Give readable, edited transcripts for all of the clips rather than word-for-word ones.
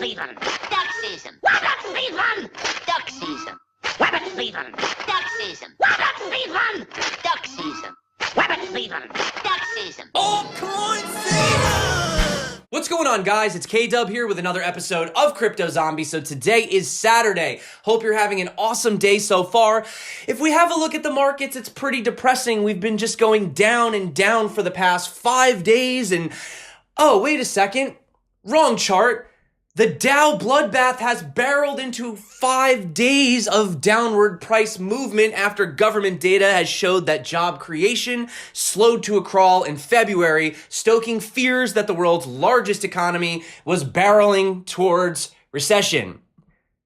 season. Duck season. Rabbit season. Duck season. Rabbit season. Duck season. Rabbit season. Duck season. Rabbit season. Duck season. Altcoin season! What's going on, guys? It's K-Dub here with another episode of Crypto Zombie. So today is Saturday. Hope you're having an awesome day so far. If we have a look at the markets, it's pretty depressing. We've been just going down and down for the past 5 days and... oh, wait a second. Wrong chart. The Dow bloodbath has barreled into 5 days of downward price movement after government data has showed that job creation slowed to a crawl in February, stoking fears that the world's largest economy was barreling towards recession.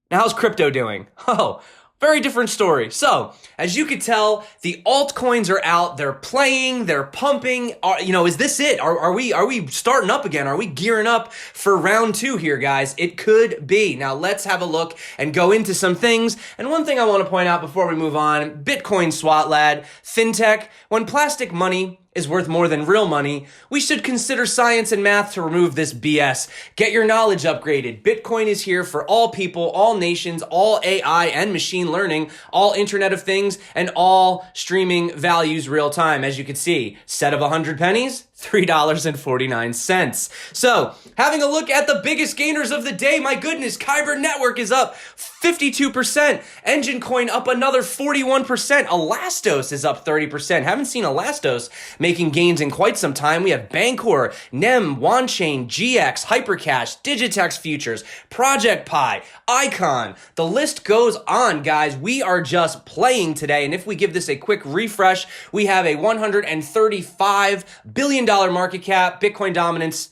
Now, how's crypto doing? Oh, very different story. So, as you can tell, the altcoins are out. They're playing. They're pumping. Is this it? Are we starting up again? Are we gearing up for round 2 here, guys? It could be. Now, let's have a look and go into some things. And one thing I want to point out before we move on, Bitcoin SWAT lad, fintech, when plastic money is worth more than real money, we should consider science and math to remove this BS. Get your knowledge upgraded. Bitcoin is here for all people, all nations, all AI and machine learning, all Internet of Things, and all streaming values real time. As you can see, set of 100 pennies, $3.49. So, having a look at the biggest gainers of the day, my goodness, Kyber Network is up 52%. Engine Coin up another 41%. Elastos is up 30%. Haven't seen Elastos making gains in quite some time. We have Bancor, Nem, OneChain, GX, Hypercash, Digitex Futures, Project Pi, Icon. The list goes on, guys. We are just playing today. And if we give this a quick refresh, we have a $135 billion market cap, Bitcoin dominance,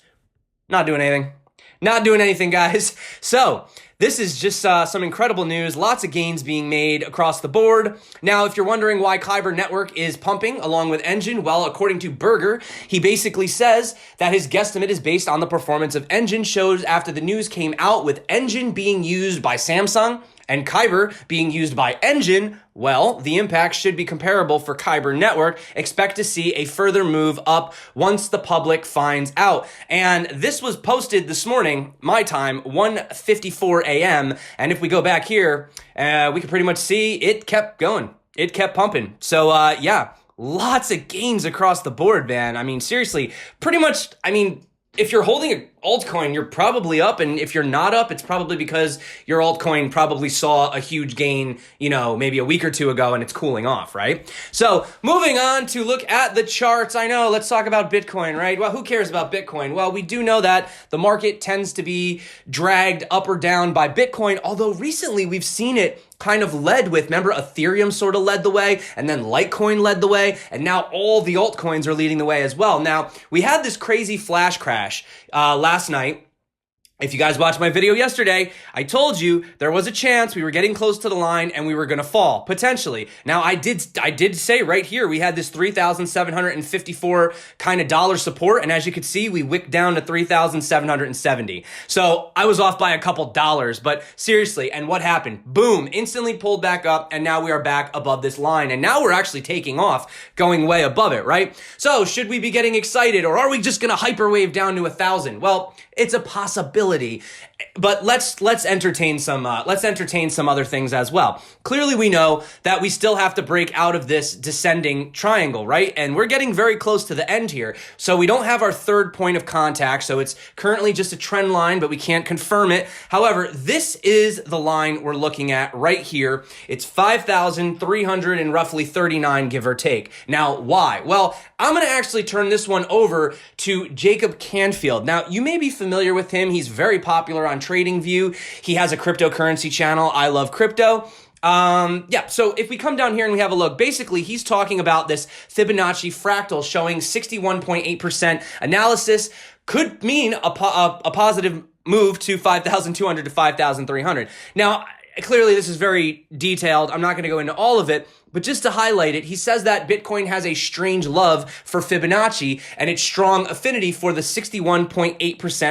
not doing anything. Not doing anything, guys. So, this is just some incredible news. Lots of gains being made across the board. Now, if you're wondering why Kyber Network is pumping along with Engine, well, according to Berger, he basically says that his guesstimate is based on the performance of Engine shows after the news came out with Engine being used by Samsung and Kyber being used by Engine. Well, the impact should be comparable for Kyber Network. Expect to see a further move up once the public finds out. And this was posted this morning, my time, 1:54 a.m. And if we go back here, we can pretty much see it kept going. It kept pumping. So, yeah, lots of gains across the board, man. I mean, seriously, pretty much, if you're holding an altcoin, you're probably up. And if you're not up, it's probably because your altcoin probably saw a huge gain, maybe a week or two ago and it's cooling off, right? So moving on to look at the charts. I know, let's talk about Bitcoin, right? Well, who cares about Bitcoin? Well, we do know that the market tends to be dragged up or down by Bitcoin, although recently we've seen it kind of led with, remember, Ethereum sort of led the way, and then Litecoin led the way, and now all the altcoins are leading the way as well. Now, we had this crazy flash crash last night. If you guys watched my video yesterday, I told you there was a chance we were getting close to the line and we were going to fall, potentially. Now, I did say right here, we had this 3,754 kind of dollar support, and as you could see, we wicked down to 3,770. So I was off by a couple dollars, but seriously, and what happened? Boom, instantly pulled back up, and now we are back above this line, and now we're actually taking off, going way above it, right? So should we be getting excited, or are we just going to hyperwave down to 1,000? Well, it's a possibility, but let's entertain some other things as well. Clearly, we know that we still have to break out of this descending triangle, right? And we're getting very close to the end here. So we don't have our third point of contact. So it's currently just a trend line, but we can't confirm it. However, this is the line we're looking at right here. It's 5,300 and roughly 39, give or take. Now, why? Well, I'm going to actually turn this one over to Jacob Canfield. Now, you may be familiar with him. He's very popular on TradingView. He has a cryptocurrency channel, I Love Crypto. So if we come down here and we have a look, basically he's talking about this Fibonacci fractal showing 61.8% analysis could mean a positive move to 5,200 to 5,300. Now, clearly this is very detailed. I'm not going to go into all of it, But just to highlight it, he says that Bitcoin has a strange love for Fibonacci and its strong affinity for the 61.8%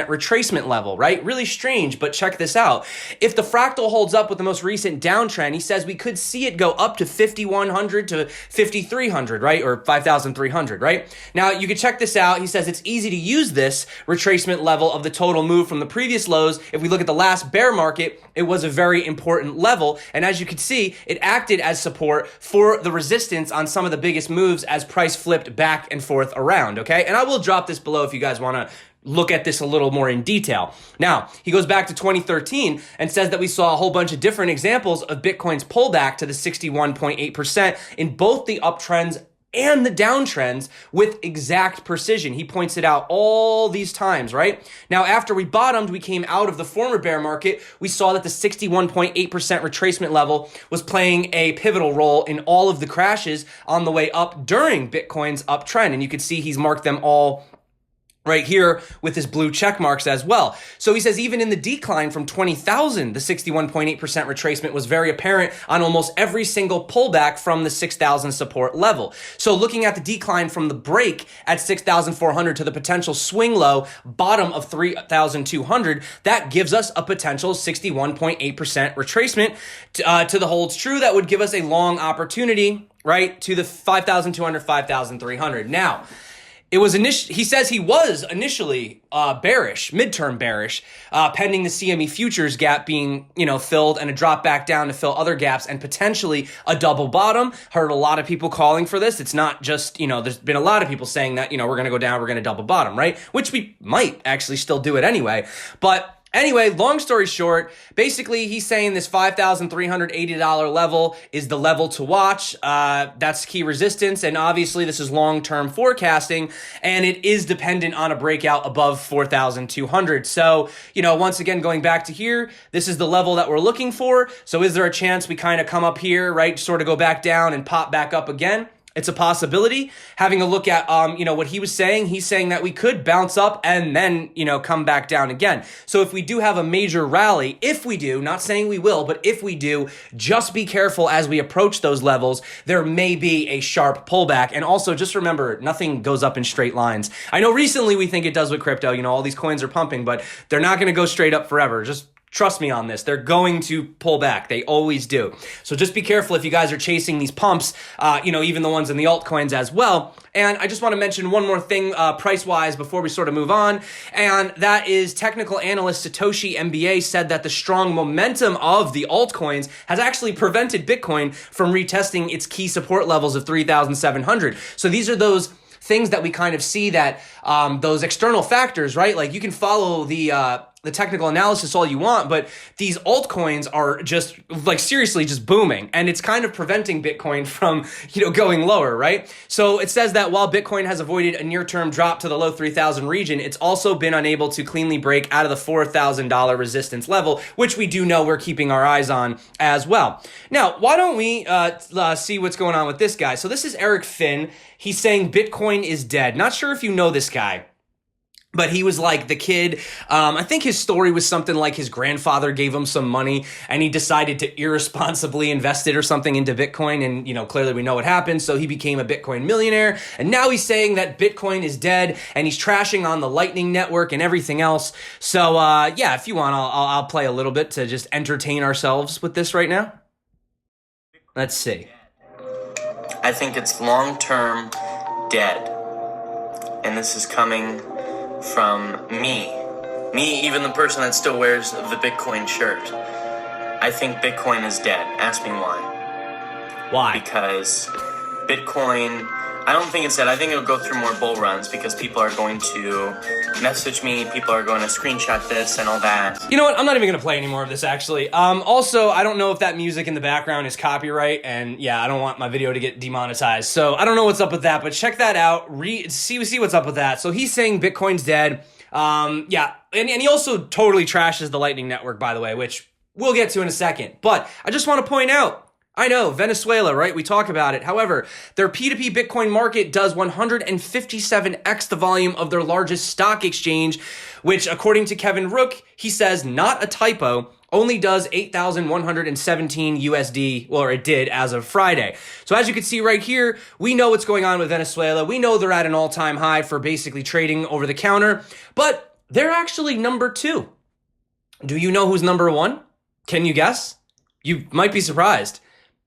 retracement level, right? Really strange, but check this out. If the fractal holds up with the most recent downtrend, he says we could see it go up to 5,100 to 5,300, right? Or 5,300, right? Now, you can check this out. He says it's easy to use this retracement level of the total move from the previous lows. If we look at the last bear market, it was a very important level. And as you can see, it acted as support for the resistance on some of the biggest moves as price flipped back and forth around, okay? And I will drop this below if you guys want to look at this a little more in detail. Now, he goes back to 2013 and says that we saw a whole bunch of different examples of Bitcoin's pullback to the 61.8% in both the uptrends and the downtrends with exact precision. He points it out all these times, right? Now, after we bottomed, we came out of the former bear market, we saw that the 61.8% retracement level was playing a pivotal role in all of the crashes on the way up during Bitcoin's uptrend. And you can see he's marked them all right here with his blue check marks as well. So he says even in the decline from 20,000, the 61.8% retracement was very apparent on almost every single pullback from the 6,000 support level. So looking at the decline from the break at 6,400 to the potential swing low bottom of 3,200, that gives us a potential 61.8% retracement to the holds true. That would give us a long opportunity, right, to the 5,200, 5,300. Now, it was he says he was initially bearish, midterm bearish, pending the CME futures gap being, filled and a drop back down to fill other gaps and potentially a double bottom. Heard a lot of people calling for this. It's not just, there's been a lot of people saying that, we're going to go down, we're going to double bottom, right? Which we might actually still do it anyway. But anyway, long story short, basically he's saying this $5,380 level is the level to watch. That's key resistance. And obviously this is long-term forecasting and it is dependent on a breakout above 4,200. So, once again, going back to here, this is the level that we're looking for. So is there a chance we kind of come up here, right? Sort of go back down and pop back up again? It's a possibility. Having a look at, what he was saying, he's saying that we could bounce up and then, come back down again. So if we do have a major rally, if we do, not saying we will, but if we do, just be careful as we approach those levels. There may be a sharp pullback. And also just remember, nothing goes up in straight lines. I know recently we think it does with crypto, all these coins are pumping, but they're not going to go straight up forever. Just trust me on this. They're going to pull back. They always do. So just be careful if you guys are chasing these pumps, even the ones in the altcoins as well. And I just want to mention one more thing price-wise before we sort of move on. And that is technical analyst Satoshi MBA said that the strong momentum of the altcoins has actually prevented Bitcoin from retesting its key support levels of 3,700. So these are those things that we kind of see that those external factors, right? Like you can follow the technical analysis all you want, but these altcoins are just like seriously just booming and it's kind of preventing Bitcoin from, going lower, right? So it says that while Bitcoin has avoided a near-term drop to the low 3,000 region, it's also been unable to cleanly break out of the $4,000 resistance level, which we do know we're keeping our eyes on as well. Now, why don't we see what's going on with this guy? So this is Eric Finn. He's saying Bitcoin is dead. Not sure if you know this guy, but he was like the kid. I think his story was something like his grandfather gave him some money and he decided to irresponsibly invest it or something into Bitcoin. And, clearly we know what happened. So he became a Bitcoin millionaire. And now he's saying that Bitcoin is dead and he's trashing on the Lightning Network and everything else. So, if you want, I'll play a little bit to just entertain ourselves with this right now. Let's see. I think it's long-term dead. And this is coming from me, even the person that still wears the Bitcoin shirt. I think Bitcoin is dead. Ask me why. Why? Because Bitcoin, I don't think it's dead. I think it'll go through more bull runs because people are going to message me, people are going to screenshot this and all that. You know what? I'm not even going to play any more of this, actually. Also, I don't know if that music in the background is copyright, and I don't want my video to get demonetized. So I don't know what's up with that, but check that out. See what's up with that. So he's saying Bitcoin's dead. And he also totally trashes the Lightning Network, by the way, which we'll get to in a second. But I just want to point out, I know, Venezuela, right? We talk about it. However, their P2P Bitcoin market does 157x the volume of their largest stock exchange, which according to Kevin Rook, he says, not a typo, only does 8,117 USD, or it did as of Friday. So as you can see right here, we know what's going on with Venezuela. We know they're at an all-time high for basically trading over the counter, but they're actually number 2. Do you know who's number 1? Can you guess? You might be surprised.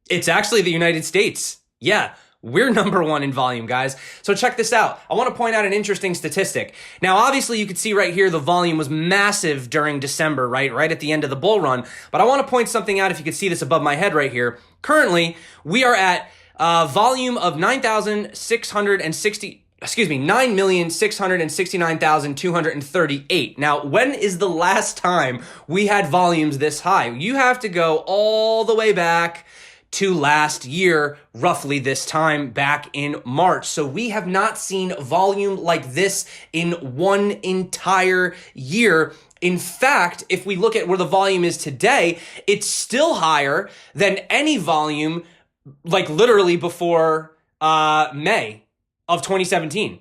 It's actually the United States. Yeah, we're number 1 in volume, guys. So check this out. I want to point out an interesting statistic. Now, obviously, you can see right here the volume was massive during December, right at the end of the bull run. But I want to point something out if you could see this above my head right here. Currently, we are at volume of 9,669,238. Now, when is the last time we had volumes this high? You have to go all the way back to last year, roughly this time back in March. So we have not seen volume like this in one entire year. In fact, if we look at where the volume is today, it's still higher than any volume, like literally before May of 2017.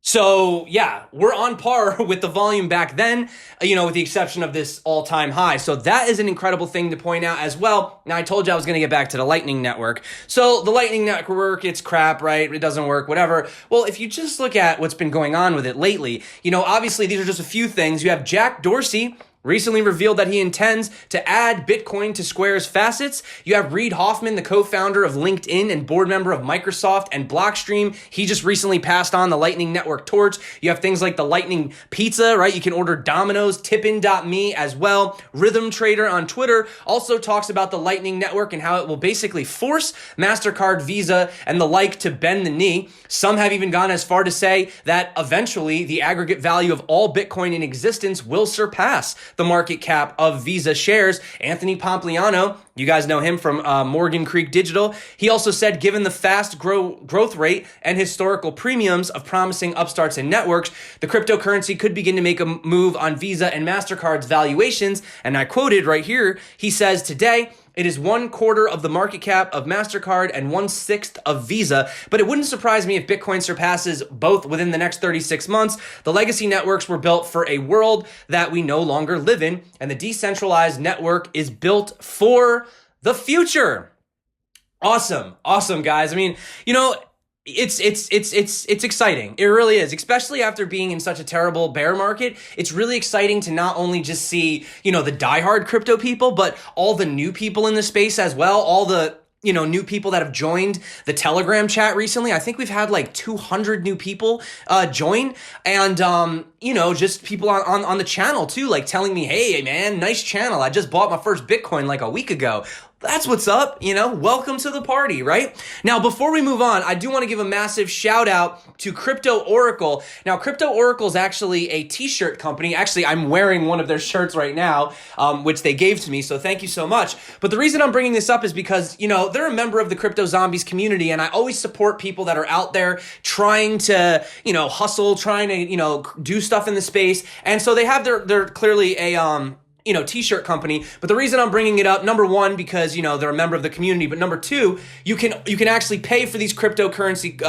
So yeah, we're on par with the volume back then, with the exception of this all-time high. So that is an incredible thing to point out as well. Now, I told you I was going to get back to the Lightning Network. So the Lightning Network, it's crap, right? It doesn't work, whatever. Well, if you just look at what's been going on with it lately, obviously these are just a few things. You have Jack Dorsey recently revealed that he intends to add Bitcoin to Square's facets. You have Reid Hoffman, the co-founder of LinkedIn and board member of Microsoft and Blockstream. He just recently passed on the Lightning Network torch. You have things like the Lightning Pizza, right? You can order Domino's, tippin.me as well. Rhythm Trader on Twitter also talks about the Lightning Network and how it will basically force MasterCard, Visa, and the like to bend the knee. Some have even gone as far to say that eventually the aggregate value of all Bitcoin in existence will surpass the market cap of Visa shares. Anthony Pompliano, you guys know him from Morgan Creek Digital. He also said, given the fast growth rate and historical premiums of promising upstarts and networks, the cryptocurrency could begin to make a move on Visa and MasterCard's valuations. And I quoted right here, he says, today, it is 1/4 of the market cap of MasterCard and 1/6 of Visa, but it wouldn't surprise me if Bitcoin surpasses both within the next 36 months. The legacy networks were built for a world that we no longer live in, and the decentralized network is built for the future. Awesome, guys. I mean, it's exciting. It really is, especially after being in such a terrible bear market. It's really exciting to not only just see, the diehard crypto people, but all the new people in the space as well. All the, new people that have joined the Telegram chat recently. I think we've had like 200 new people join, and just people on the channel too, like telling me, hey man, nice channel. I just bought my first Bitcoin like a week ago. That's what's up, welcome to the party, right? Now, before we move on, I do want to give a massive shout out to Crypto Oracle. Now, Crypto Oracle is actually a t-shirt company. Actually, I'm wearing one of their shirts right now, which they gave to me, so thank you so much. But the reason I'm bringing this up is because, they're a member of the Crypto Zombies community, and I always support people that are out there trying to, hustle, trying to, do stuff in the space. And so they have they're clearly a, t-shirt company. But the reason I'm bringing it up, number one, because, they're a member of the community. But number two, you can actually pay for these cryptocurrency,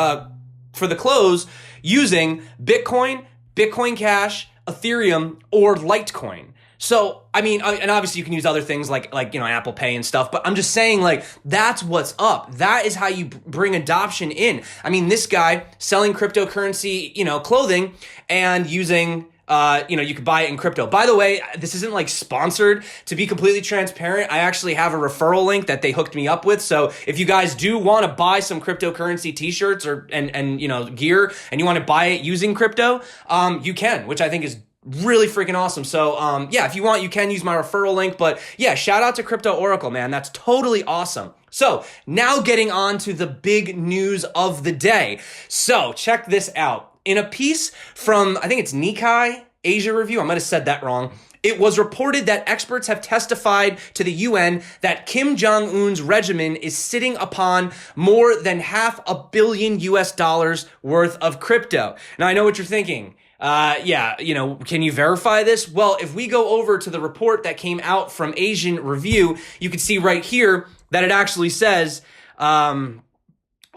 for the clothes using Bitcoin, Bitcoin Cash, Ethereum, or Litecoin. So, I mean, and obviously you can use other things like Apple Pay and stuff, but I'm just saying, that's what's up. That is how you bring adoption in. I mean, this guy selling cryptocurrency, clothing and using, you could buy it in crypto. By the way, this isn't sponsored. To be completely transparent, I actually have a referral link that they hooked me up with. So if you guys do want to buy some cryptocurrency t-shirts and gear, and you want to buy it using crypto, you can, which I think is really freaking awesome. So, if you want, you can use my referral link. But yeah, shout out to Crypto Oracle, man. That's totally awesome. So now getting on to the big news of the day. So check this out. In a piece from, I think it's Nikkei Asia Review, I might have said that wrong. It was reported that experts have testified to the UN that Kim Jong-un's regimen is sitting upon more than $500 million worth of crypto. Now, I know what you're thinking. Can you verify this? Well, if we go over to the report that came out from Asian Review, you can see right here that it actually says,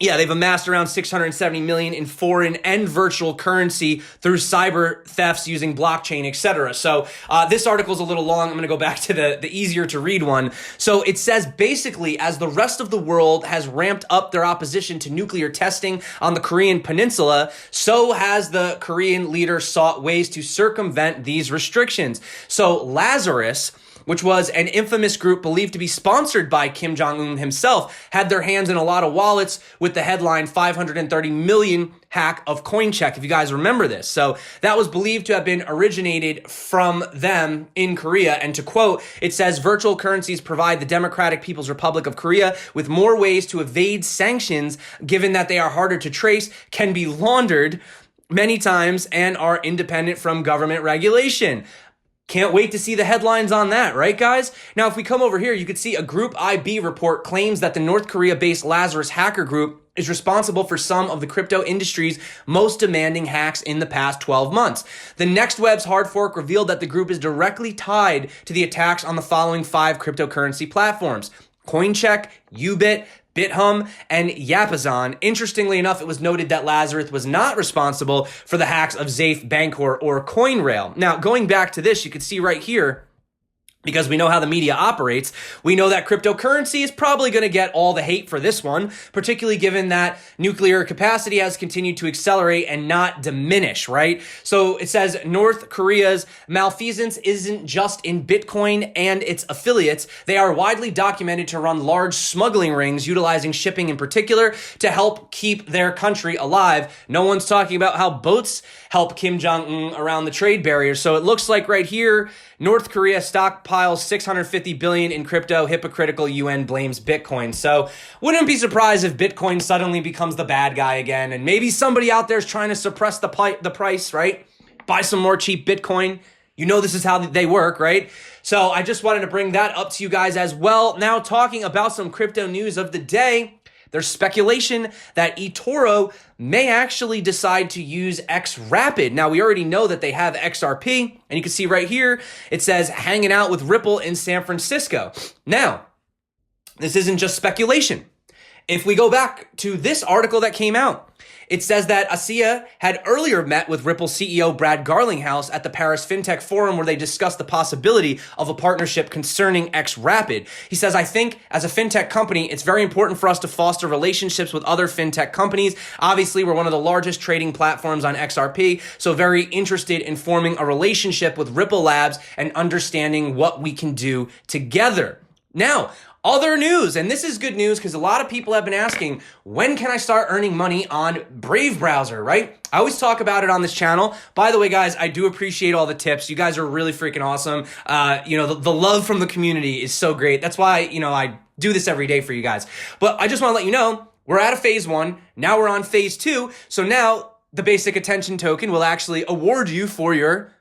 Yeah, they've amassed around 670 million in foreign and virtual currency through cyber thefts using blockchain, etc. So this article is a little long. I'm going to go back to the easier to read one. So it says basically, as the rest of the world has ramped up their opposition to nuclear testing on the Korean peninsula, so has the Korean leader sought ways to circumvent these restrictions. So Lazarus, which was an infamous group believed to be sponsored by Kim Jong-un himself, had their hands in a lot of wallets with the headline 530 million hack of CoinCheck, if you guys remember this. So that was believed to have been originated from them in Korea. And to quote, it says, virtual currencies provide the Democratic People's Republic of Korea with more ways to evade sanctions, given that they are harder to trace, can be laundered many times, and are independent from government regulation. Can't wait to see the headlines on that, right, guys? Now, if we come over here, you could see a Group IB report claims that the North Korea-based Lazarus hacker group is responsible for some of the crypto industry's most demanding hacks in the past 12 months. The NextWeb's hard fork revealed that the group is directly tied to the attacks on the following 5 cryptocurrency platforms: CoinCheck, Ubit, BitHum, and Yapazon. Interestingly enough, it was noted that Lazarus was not responsible for the hacks of Zaif, Bancor, or CoinRail. Now, going back to this, you can see right here, because we know how the media operates, we know that cryptocurrency is probably going to get all the hate for this one, particularly given that nuclear capacity has continued to accelerate and not diminish, right? So it says North Korea's malfeasance isn't just in Bitcoin and its affiliates. They are widely documented to run large smuggling rings, utilizing shipping in particular to help keep their country alive. No one's talking about how boats help Kim Jong-un around the trade barrier. So it looks like right here, North Korea stockpiles 650 billion in crypto. Hypocritical UN blames Bitcoin. So wouldn't be surprised if Bitcoin suddenly becomes the bad guy again, and maybe somebody out there is trying to suppress the price, right? Buy some more cheap Bitcoin. You know this is how they work, right? So I just wanted to bring that up to you guys as well. Now, talking about some crypto news of the day, there's speculation that eToro may actually decide to use xRapid. Now, we already know that they have XRP, and you can see right here, it says hanging out with Ripple in San Francisco. Now, this isn't just speculation. If we go back to this article that came out, it says that Assia had earlier met with Ripple CEO Brad Garlinghouse at the Paris FinTech Forum, where they discussed the possibility of a partnership concerning xRapid. He says, I think as a FinTech company, it's very important for us to foster relationships with other FinTech companies. Obviously, we're one of the largest trading platforms on XRP, so very interested in forming a relationship with Ripple Labs and understanding what we can do together. Now, other news, and this is good news because a lot of people have been asking, when can I start earning money on Brave Browser, right? I always talk about it on this channel. By the way, guys, I do appreciate all the tips. You guys are really freaking awesome. The love from the community is so great. That's why, I do this every day for you guys. But I just want to let you know, we're out of phase 1. Now we're on phase 2. So now the basic attention token will actually award you for your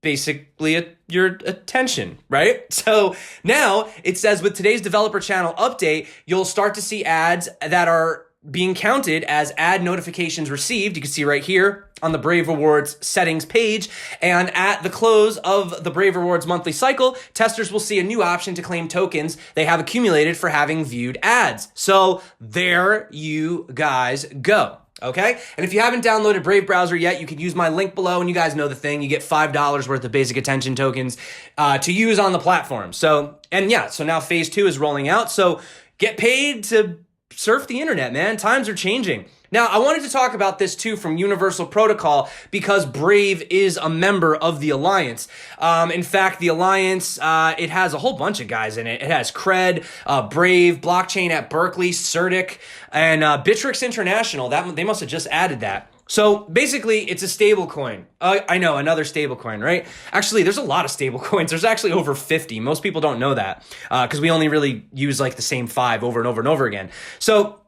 attention, right? So now it says with today's developer channel update, you'll start to see ads that are being counted as ad notifications received. You can see right here on the Brave Rewards settings page. And at the close of the Brave Rewards monthly cycle, testers will see a new option to claim tokens they have accumulated for having viewed ads. So there you guys go. Okay? And if you haven't downloaded Brave Browser yet, you can use my link below, and you guys know the thing. You get $5 worth of basic attention tokens to use on the platform. So now phase 2 is rolling out. So get paid to surf the internet, man. Times are changing. Now, I wanted to talk about this too from Universal Protocol because Brave is a member of the Alliance. In fact, the Alliance, it has a whole bunch of guys in it. It has Cred, Brave, Blockchain at Berkeley, Certic, and Bittrex International. They must have just added that. So basically, it's a stable coin. I know, another stable coin, right? Actually, there's a lot of stable coins. There's actually over 50. Most people don't know that because we only really use like the same 5 over and over and over again. So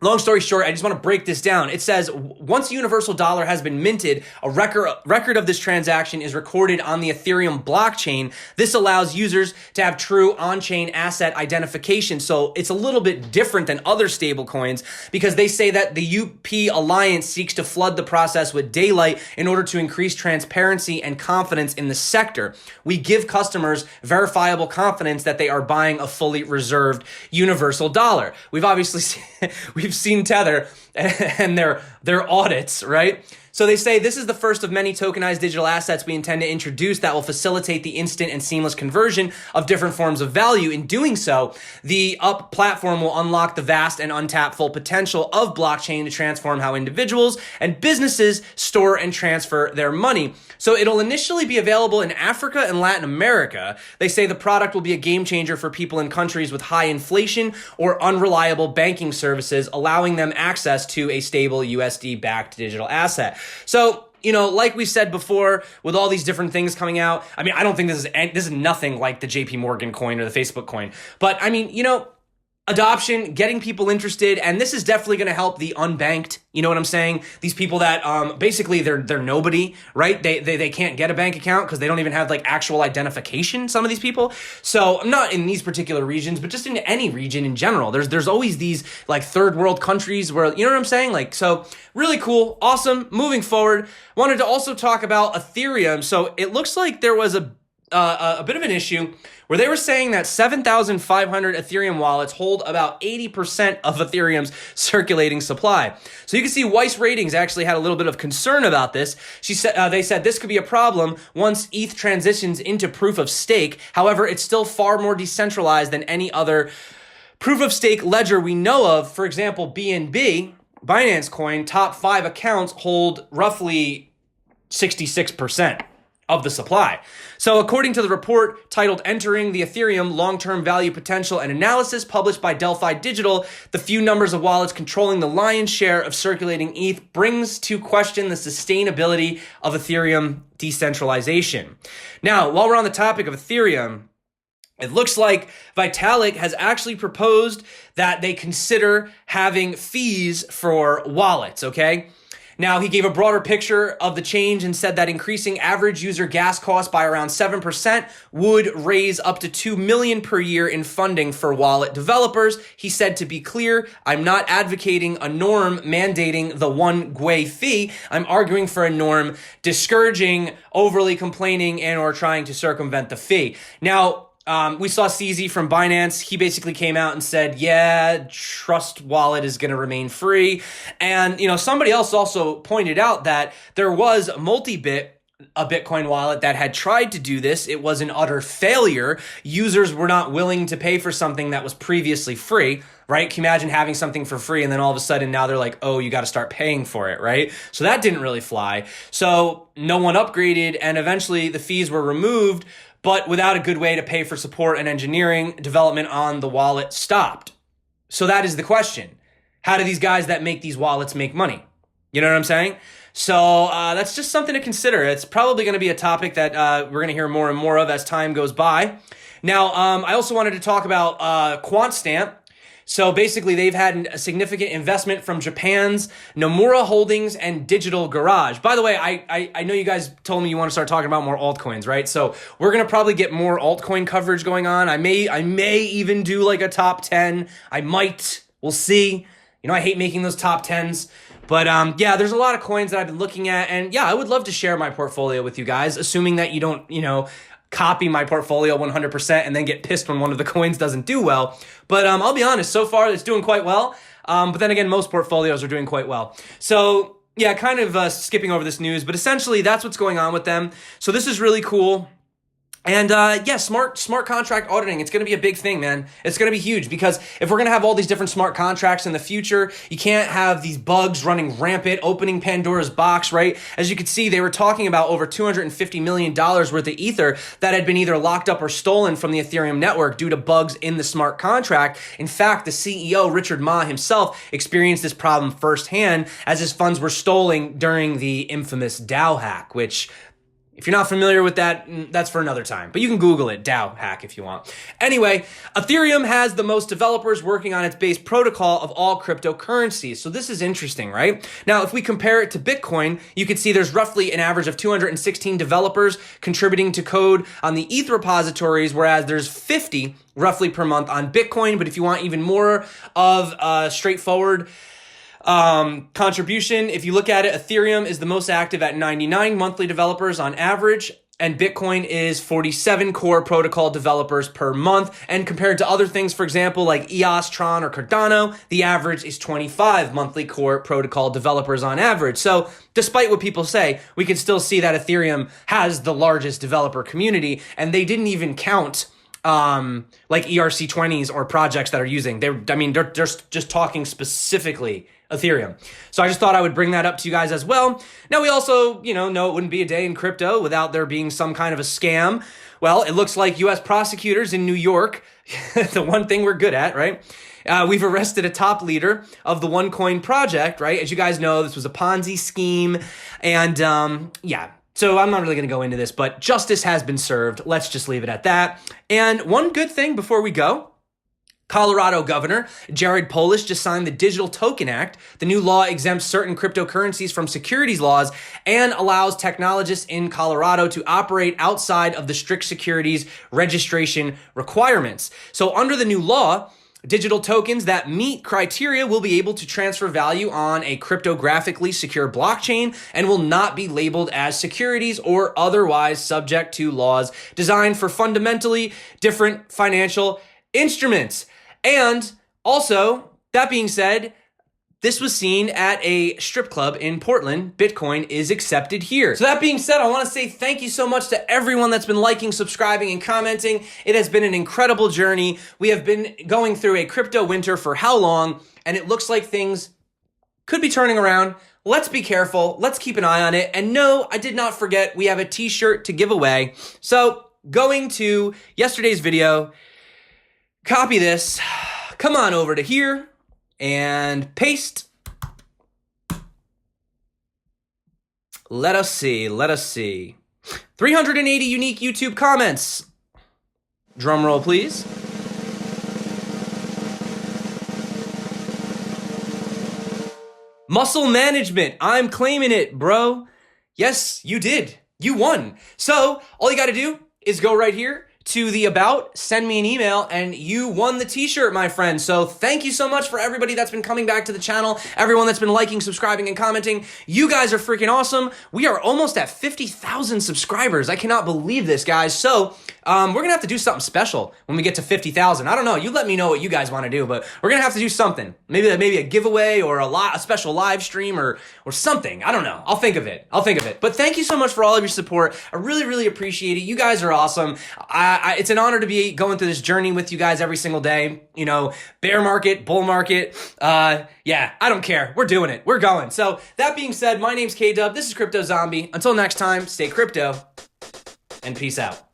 long story short, I just want to break this down. It says once Universal Dollar has been minted, a record of this transaction is recorded on the Ethereum blockchain. This allows users to have true on-chain asset identification. So it's a little bit different than other stablecoins because they say that the UP Alliance seeks to flood the process with daylight in order to increase transparency and confidence in the sector. We give customers verifiable confidence that they are buying a fully reserved Universal Dollar. We've obviously we've seen Tether and their audits, right? So they say this is the first of many tokenized digital assets we intend to introduce that will facilitate the instant and seamless conversion of different forms of value. In doing so, the UP platform will unlock the vast and untapped full potential of blockchain to transform how individuals and businesses store and transfer their money. So it'll initially be available in Africa and Latin America. They say the product will be a game changer for people in countries with high inflation or unreliable banking services, allowing them access to a stable USD-backed digital asset. So, you know, like we said before, with all these different things coming out, I mean, I don't think this is nothing like the JP Morgan coin or the Facebook coin. But I mean, you know, adoption, getting people interested, and this is definitely going to help the unbanked. You know what I'm saying? These people that basically they're nobody, right? They can't get a bank account because they don't even have like actual identification, some of these people. So I'm not in these particular regions, but just in any region in general. There's always these like third world countries where, you know what I'm saying? Like, so really cool, awesome. Moving forward, wanted to also talk about Ethereum. So it looks like there was a bit of an issue where they were saying that 7,500 Ethereum wallets hold about 80% of Ethereum's circulating supply. So you can see Weiss Ratings actually had a little bit of concern about this. They said this could be a problem once ETH transitions into proof of stake. However, it's still far more decentralized than any other proof of stake ledger we know of. For example, BNB, Binance Coin, top 5 accounts hold roughly 66% of the supply. So according to the report titled Entering the Ethereum Long-Term Value Potential and Analysis published by Delphi Digital, the few numbers of wallets controlling the lion's share of circulating ETH brings to question the sustainability of Ethereum decentralization. Now, while we're on the topic of Ethereum, it looks like Vitalik has actually proposed that they consider having fees for wallets, okay? Now, he gave a broader picture of the change and said that increasing average user gas costs by around 7% would raise up to $2 million per year in funding for wallet developers. He said, to be clear, I'm not advocating a norm mandating the one gwei fee. I'm arguing for a norm discouraging overly complaining and or trying to circumvent the fee. Now, we saw CZ from Binance. He basically came out and said, yeah, Trust Wallet is going to remain free. And, you know, somebody else also pointed out that there was Multibit, a Bitcoin wallet that had tried to do this. It was an utter failure. Users were not willing to pay for something that was previously free, right? Can you imagine having something for free and then all of a sudden now they're like, oh, you got to start paying for it, right? So that didn't really fly. So no one upgraded and eventually the fees were removed, but without a good way to pay for support and engineering, development on the wallet stopped. So that is the question. How do these guys that make these wallets make money? You know what I'm saying? So that's just something to consider. It's probably going to be a topic that we're going to hear more and more of as time goes by. Now, I also wanted to talk about Quantstamp. So basically, they've had a significant investment from Japan's Nomura Holdings and Digital Garage. By the way, I know you guys told me you want to start talking about more altcoins, right? So we're going to probably get more altcoin coverage going on. I may even do like a top 10. I might. We'll see. You know, I hate making those top 10s. But yeah, there's a lot of coins that I've been looking at. And yeah, I would love to share my portfolio with you guys, assuming that you don't, you know, copy my portfolio 100% and then get pissed when one of the coins doesn't do well. But I'll be honest, so far it's doing quite well. But then again, most portfolios are doing quite well. So yeah, kind of skipping over this news, but essentially that's what's going on with them. So this is really cool. And yeah, smart contract auditing, it's going to be a big thing, man. It's going to be huge because if we're going to have all these different smart contracts in the future, you can't have these bugs running rampant, opening Pandora's box, right? As you can see, they were talking about over $250 million worth of Ether that had been either locked up or stolen from the Ethereum network due to bugs in the smart contract. In fact, the CEO, Richard Ma himself, experienced this problem firsthand as his funds were stolen during the infamous DAO hack, which, if you're not familiar with that, that's for another time. But you can Google it, DAO hack, if you want. Anyway, Ethereum has the most developers working on its base protocol of all cryptocurrencies. So this is interesting, right? Now, if we compare it to Bitcoin, you can see there's roughly an average of 216 developers contributing to code on the ETH repositories, whereas there's 50 roughly per month on Bitcoin. But if you want even more of straightforward contribution, if you look at it, Ethereum is the most active at 99 monthly developers on average. and Bitcoin is 47 core protocol developers per month. And compared to other things, for example, like EOS, Tron, or Cardano, the average is 25 monthly core protocol developers on average. So despite what people say, we can still see that Ethereum has the largest developer community, and they didn't even count like ERC20s or projects that are using. They're just talking specifically Ethereum. So I just thought I would bring that up to you guys as well. Now we also, know it wouldn't be a day in crypto without there being some kind of a scam. Well, it looks like US prosecutors in New York, the one thing we're good at, right? We've arrested a top leader of the OneCoin project, right? As you guys know, this was a Ponzi scheme. And so I'm not really going to go into this, but justice has been served. Let's just leave it at that. And one good thing before we go, Colorado Governor Jared Polis just signed the Digital Token Act. The new law exempts certain cryptocurrencies from securities laws and allows technologists in Colorado to operate outside of the strict securities registration requirements. So under the new law, digital tokens that meet criteria will be able to transfer value on a cryptographically secure blockchain and will not be labeled as securities or otherwise subject to laws designed for fundamentally different financial instruments. And also, that being said, this was seen at a strip club in Portland. Bitcoin is accepted here. So that being said, I want to say thank you so much to everyone that's been liking, subscribing, and commenting. It has been an incredible journey. We have been going through a crypto winter for how long? And it looks like things could be turning around. Let's be careful. Let's keep an eye on it. And no, I did not forget, we have a t-shirt to give away. So going to yesterday's video, copy this, come on over to here, and paste. Let us see. 380 unique YouTube comments. Drum roll, please. Muscle management. I'm claiming it, bro. Yes, you did. You won. So all you got to do is go right here to the about, send me an email, and you won the t-shirt, my friend. So thank you so much for everybody that's been coming back to the channel, everyone that's been liking, subscribing, and commenting. You guys are freaking awesome. We are almost at 50,000 subscribers. I cannot believe this, guys. So we're gonna have to do something special when we get to 50,000. I don't know. You let me know what you guys want to do, but we're gonna have to do something. Maybe a giveaway or a special live stream or something. I don't know. I'll think of it. But thank you so much for all of your support. I really, really appreciate it. You guys are awesome. It's an honor to be going through this journey with you guys every single day. Bear market, bull market. I don't care. We're doing it. We're going. So that being said, my name's K-Dub. This is Crypto Zombie. Until next time, stay crypto and peace out.